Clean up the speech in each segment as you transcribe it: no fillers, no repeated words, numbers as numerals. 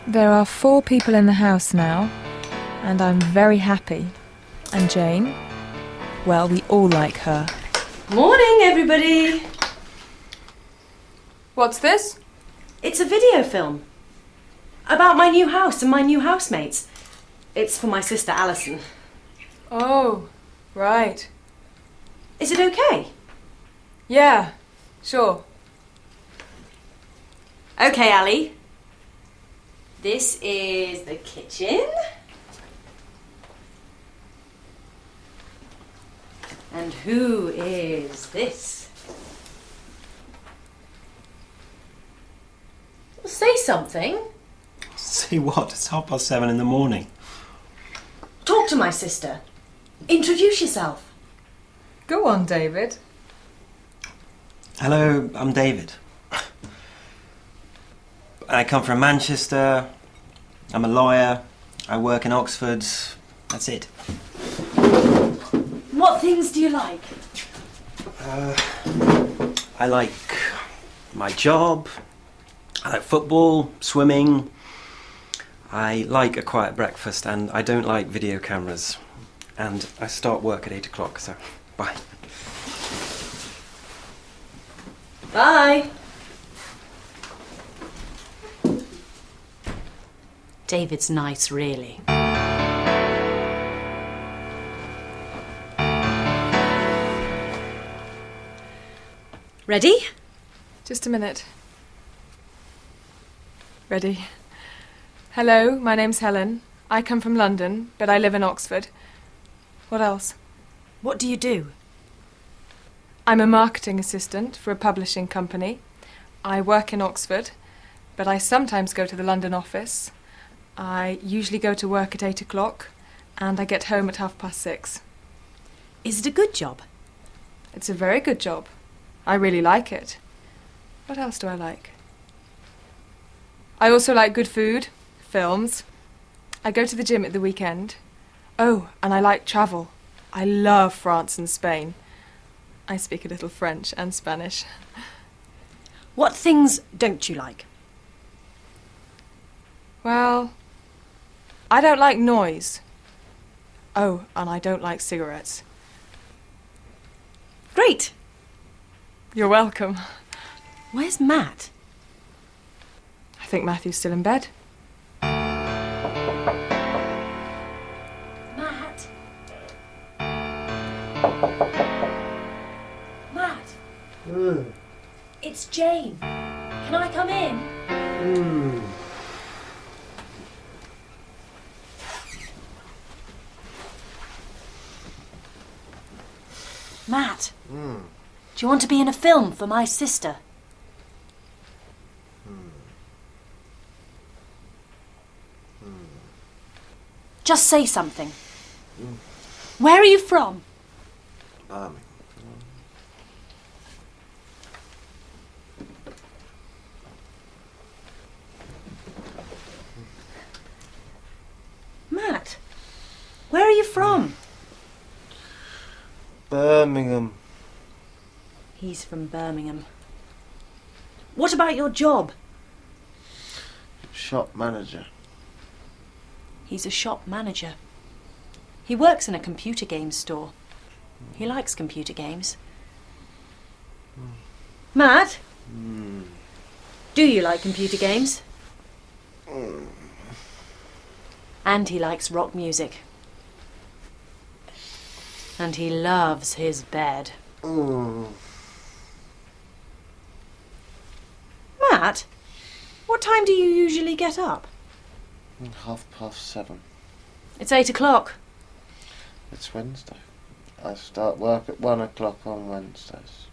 There are 4 people in the house now, and I'm very happy. And Jane? Well, we all like her. Morning, everybody! What's this? It's a video film. About my new house and my new housemates. It's for my sister Alison. Oh, right. Is it okay? Yeah, sure. Okay, Ali. This is the kitchen. And who is this? Well, say something. See what? It's 7:30 in the morning. Talk to my sister. Introduce yourself. Go on, David. Hello, I'm David. I come from Manchester. I'm a lawyer. I work in Oxford. That's it. What things do you like? I like my job. I like football, swimming. I like a quiet breakfast, and I don't like video cameras. And I start work at 8 o'clock, so bye. Bye. David's nice, really. Ready? Just a minute. Ready. Hello, my name's Helen. I come from London, but I live in Oxford. What else? What do you do? I'm a marketing assistant for a publishing company. I work in Oxford, but I sometimes go to the London office. I usually go to work at 8 o'clock, and I get home at 6:30. Is it a good job? It's a very good job. I really like it. What else do I like? I also like good food, films. I go to the gym at the weekend. Oh, and I like travel. I love France and Spain. I speak a little French and Spanish. What things don't you like? Well, I don't like noise. Oh, and I don't like cigarettes. Great. You're welcome. Where's Matt? I think Matthew's still in bed. Matt? Matt? It's Jane. Can I come in? Matt? Do you want to be in a film for my sister? Just say something. Where are you from? Matt, where are you from? Birmingham. He's from Birmingham. What about your job? Shop manager. He's a shop manager. He works in a computer games store. He likes computer games. Matt? Do you like computer games? And he likes rock music. And he loves his bed. Matt, what time do you usually get up? 7:30. It's 8 o'clock. It's Wednesday. I start work at 1 o'clock on Wednesdays.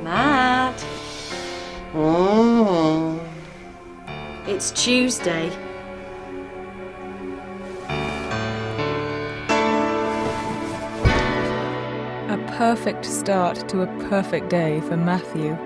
Matt, it's Tuesday. A perfect start to a perfect day for Matthew.